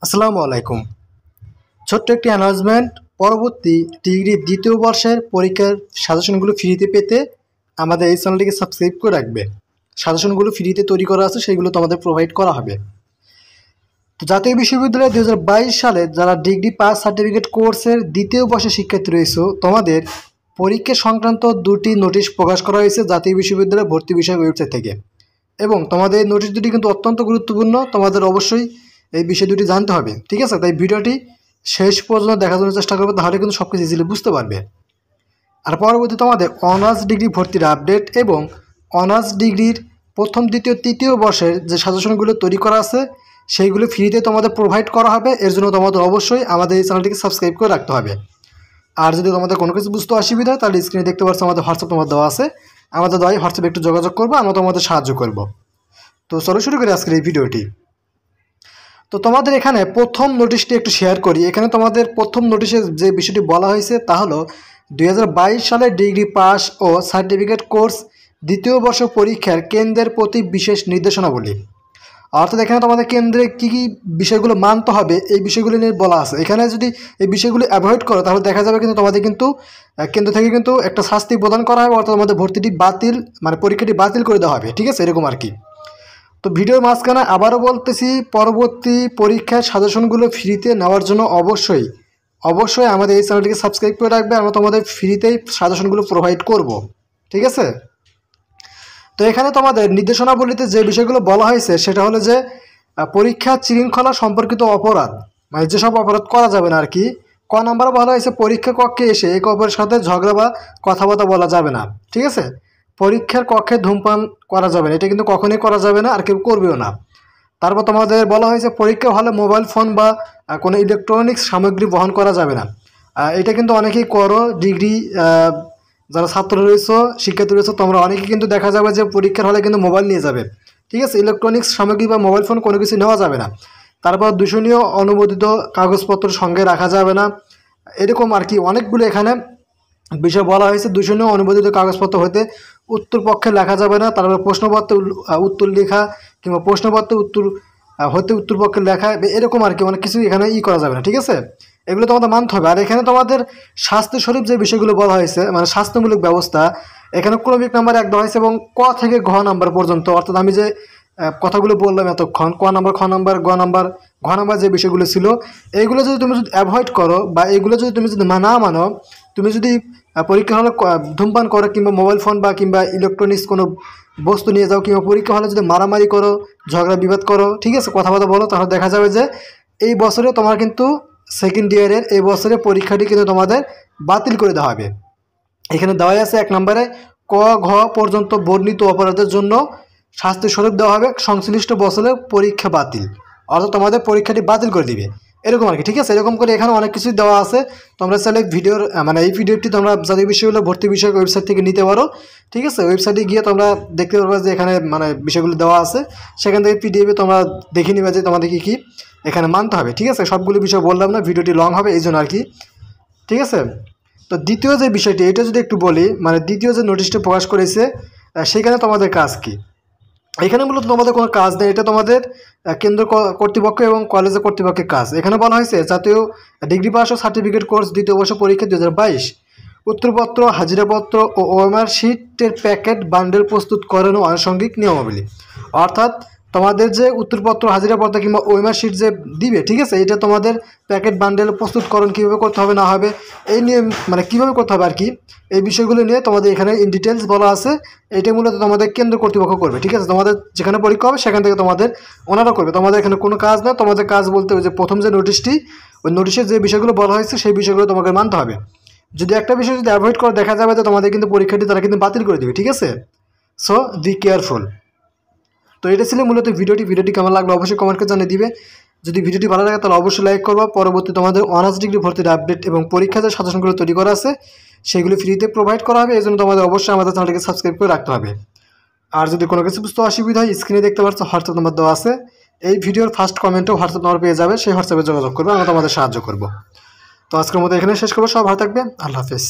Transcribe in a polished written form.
আসসালামু আলাইকুম। ছোট্ট একটি অ্যানাউন্সমেন্ট। পরবর্তী ডিগ্রি দ্বিতীয় বর্ষের পরীক্ষার সাজেশনগুলো ফ্রিতে পেতে আমাদের এই চ্যানেলটিকে সাবস্ক্রাইব করে রাখবে। সাজেশনগুলো ফ্রিতে তৈরি করা আছে, সেগুলো তোমাদের প্রোভাইড করা হবে। তো জাতীয় বিশ্ববিদ্যালয়ে 2022 সালে যারা ডিগ্রি পাস সার্টিফিকেট কোর্সের দ্বিতীয় বর্ষের শিক্ষার্থী রয়েছে, তোমাদের পরীক্ষা সংক্রান্ত দুটি নোটিশ প্রকাশ করা হয়েছে জাতীয় বিশ্ববিদ্যালয় ভর্তি বিষয়ক ওয়েবসাইট থেকে। এবং তোমাদের এই নোটিশ দুটি কিন্তু অত্যন্ত গুরুত্বপূর্ণ, তোমাদের অবশ্যই এই বিষয় দুটি জানতে হবে, ঠিক আছে? তাই ভিডিওটি শেষ পর্যন্ত দেখার জন্য চেষ্টা করবে, তাহলে কিন্তু সব কিছু ইজিলি বুঝতে পারবে। আর পরবর্তী তোমাদের অনার্স ডিগ্রি ভর্তির আপডেট এবং অনার্স ডিগ্রির প্রথম দ্বিতীয় তৃতীয় বর্ষের যে সাজেশনগুলো তৈরি করা আছে সেইগুলো ফ্রিতে তোমাদের প্রোভাইড করা হবে। এর জন্য তোমাদের অবশ্যই আমাদের এই চ্যানেলটিকে সাবস্ক্রাইব করে রাখতে হবে। আর যদি তোমাদের কোনো কিছু বুঝতে অসুবিধা হয় তাহলে স্ক্রিনে দেখতে পাচ্ছ আমাদের হোয়াটসঅ্যাপ নাম্বার দেওয়া আছে, আমাদের দ্বারাই হোয়াটসঅ্যাপে একটু যোগাযোগ করবো, আমরা তোমাদের সাহায্য করব। তো চলো শুরু করি আজকের এই ভিডিওটি। তো তোমাদের এখানে প্রথম নোটিশটি একটু শেয়ার করি। এখানে তোমাদের প্রথম নোটিশে যে বিষয়টি বলা হয়েছে তা হলো 2022 সালে ডিগ্রি পাস ও সার্টিফিকেট কোর্স দ্বিতীয় বর্ষ পরীক্ষার কেন্দ্রের প্রতি বিশেষ নির্দেশনাবলী। অর্থাৎ এখানে তোমাদের কেন্দ্রে কী কী বিষয়গুলো মানতে হবে এই বিষয়গুলো নিয়ে বলা আছে। এখানে যদি এই বিষয়গুলো অ্যাভয়েড করো তাহলে দেখা যাবে কিন্তু তোমাদের কিন্তু কেন্দ্র থেকে কিন্তু একটা শাস্তি প্রদান করা হবে, অর্থাৎ তোমাদের ভর্তিটি বাতিল, মানে পরীক্ষাটি বাতিল করে দেওয়া হবে, ঠিক আছে? এরকম আর কি। তো ভিডিওর মাঝখানে আবারও বলতেছি, পরবর্তী পরীক্ষার সাজেশনগুলো ফ্রিতে নেওয়ার জন্য অবশ্যই আমাদের এই চ্যানেলটিকে সাবস্ক্রাইব করে রাখবে। আমরা তোমাদের ফ্রিতেই সাজেশনগুলো প্রোভাইড করব, ঠিক আছে? তো এখানে তোমাদের নির্দেশনাবলীতে যে বিষয়গুলো বলা হয়েছে সেটা হলো যে পরীক্ষা শৃঙ্খলা সম্পর্কিত অপরাধ, মানে যেসব অপরাধ করা যাবে না আর কি। ক নাম্বারে বলা হয়েছে পরীক্ষা কক্ষে এসে একে অপরের সাথে ঝগড়া বা কথাবার্তা বলা যাবে না, ঠিক আছে? পরীক্ষার কক্ষে ধূমপান করা যাবে না, এটা কিন্তু কখনোই করা যাবে না, আর কেউ করবেও না। তারপর তোমাদের বলা হয়েছে পরীক্ষা হলে মোবাইল ফোন বা কোনো ইলেকট্রনিক্স সামগ্রী বহন করা যাবে না। এটা কিন্তু অনেকেই করো, ডিগ্রি যারা ছাত্র রয়েছে, শিক্ষার্থী রয়েছে, তোমরা অনেকেই কিন্তু দেখা যাবে যে পরীক্ষার হলে কিন্তু মোবাইল নিয়ে যাবে, ঠিক আছে? ইলেকট্রনিক্স সামগ্রী বা মোবাইল ফোন কোনো কিছু নেওয়া যাবে না। তারপর দূষণীয় অনুমোদিত কাগজপত্র সঙ্গে রাখা যাবে না, এরকম আর কি অনেকগুলো এখানে বিষয় বলা হয়েছে। দূষণীয় অনুমোদিত কাগজপত্র হতে উত্তরপক্ষে লেখা যাবে না। তারপর প্রশ্নপত্রে উত্তর লেখা কিংবা প্রশ্নপত্রে উত্তর হতে উত্তরপক্ষে লেখা, এরকম আর কি অনেক কিছু এখানে করা যাবে না, ঠিক আছে? এগুলো তোমাদের মানতে হবে। আর এখানে তোমাদের স্বাস্থ্যস্বরূপ যে বিষয়গুলো বলা হয়েছে, মানে স্বাস্থ্যমূলক ব্যবস্থা, এখানে ক্রমিক নাম্বার 1 দেওয়া হয়েছে এবং ক থেকে ঘ নাম্বার পর্যন্ত, অর্থাৎ আমি যে কথাগুলো বললাম এতক্ষণ, ক নাম্বার, খ নাম্বার, ঘ নাম্বার যে বিষয়গুলো ছিল, এইগুলো যদি তুমি অ্যাভয়েড করো বা এগুলো যদি তুমি যদি না মানো, তুমি যদি পরীক্ষা হলে ধূমপান করো কিংবা মোবাইল ফোন বা কিংবা ইলেকট্রনিক্স কোনো বস্তু নিয়ে যাও কিংবা পরীক্ষা হলে যদি মারামারি করো, ঝগড়া বিবাদ করো, ঠিক আছে, কথাবার্তা বলো, তাহলে দেখা যাবে যে এই বছরে তোমার কিন্তু সেকেন্ড ইয়ারের এই বছরের পরীক্ষাটি কিন্তু তোমাদের বাতিল করে দেওয়া হবে। এখানে দেওয়াই আছে 1 নম্বরে ক ঘ পর্যন্ত বর্ণিত অপরাধের জন্য শাস্তি স্বরূপ দেওয়া হবে সংশ্লিষ্ট বছরের পরীক্ষা বাতিল, অর্থাৎ তোমাদের পরীক্ষাটি বাতিল করে দিবে, এরকম আর কি, ঠিক আছে? এরকম করে এখানে অনেক কিছুই দেওয়া আছে। তোমরা চাইলে ভিডিওর মানে এই ভিডিওটি তোমরা জাতীয় বিশ্ববিদ্যালয় ভর্তি বিষয়ক ওয়েবসাইট থেকে নিতে পারো, ঠিক আছে? ওয়েবসাইটে গিয়ে তোমরা দেখতে পারবে যে এখানে মানে বিষয়গুলো দেওয়া আছে, সেখান থেকে পিডিএফে তোমরা দেখে নিবে যে তোমাদের কী কী এখানে মানতে হবে, ঠিক আছে? সবগুলো বিষয় বললাম না, ভিডিওটি লং হবে এই জন্য আর কি, ঠিক আছে? তো দ্বিতীয় যে বিষয়টি, এটা যদি একটু বলি, মানে দ্বিতীয় যে নোটিশটি প্রকাশ করেছে সেখানে তোমাদের কাজ কি? এখানে মূলত তোমাদের কোনো কাজ নেই, এটা তোমাদের কেন্দ্র কর্তৃপক্ষ এবং কলেজের কর্তৃপক্ষের কাজ। এখানে বলা হয়েছে জাতীয় ডিগ্রি পাস ও সার্টিফিকেট কোর্স দ্বিতীয় বর্ষ পরীক্ষা 2022 উত্তরপত্র, হাজিরাপত্র ও ওএমআর শিটের প্যাকেট বান্ডেল প্রস্তুত করেন ও আনুষঙ্গিক নিয়মাবলী। অর্থাৎ তোমাদের যে উত্তরপত্র, হাজিরাপত্র কিংবা ওএমআর শিট যে দিবে, ঠিক আছে, এটা তোমাদের প্যাকেট বান্ডেল প্রস্তুতকরণ কীভাবে করতে হবে না হবে, এই নিয়ে মানে কীভাবে করতে হবে আর কি, এই বিষয়গুলো নিয়ে তোমাদের এখানে ইন ডিটেলস বলা আছে। এটা মূলত তোমাদের কেন্দ্র কর্তৃপক্ষ করবে, ঠিক আছে? তোমাদের যেখানে পরীক্ষা হবে সেখান থেকে তোমাদের ওনারা করবে, তোমাদের এখানে কোনো কাজ না। তোমাদের কাজ বলতে যে প্রথম যে নোটিশটি, ওই নোটিশের যে বিষয়গুলো বলা হয়েছে সেই বিষয়গুলো তোমাকে মানতে হবে। যদি একটা বিষয় যদি অ্যাভয়েড করো দেখা যাবে যে তোমাদের কিন্তু পরীক্ষাটি তারা কিন্তু বাতিল করে দেবে, ঠিক আছে? So be careful. তো এটা ছিল মূলত ভিডিওটি কেমন লাগলো অবশ্যই কমেন্ট করে জানিয়ে দিবে। যদি ভিডিওটি ভালো লাগে তাহলে অবশ্যই লাইক করবো। পরবর্তী তোমাদের অনার্স ডিগ্রি ভর্তির আপডেট এবং পরীক্ষা যে সাজেশনগুলো তৈরি করা আছে সেগুলো ফ্রিতে প্রোভাইড করা হবে, এই জন্য তোমাদের অবশ্যই আমাদের চ্যানেলটিকে সাবস্ক্রাইব করে রাখতে হবে। আর যদি কোনো কিছু বুঝতে অসুবিধা হয় স্ক্রিনে দেখতে পাচ্ছ হোয়াটসঅ্যাপ নাম্বার দেওয়া আছে, এই ভিডিওর ফার্স্ট কমেন্টেও হোয়াটসঅ্যাপ নাম্বার পেয়ে যাবে, সেই হোয়াটসঅ্যাপে যোগাযোগ করবে, আমরা তোমাদের সাহায্য করবো। তো আজকের মতো এখানে শেষ করবো। সব ভালো থাকবে, আল্লাহ হাফেজ।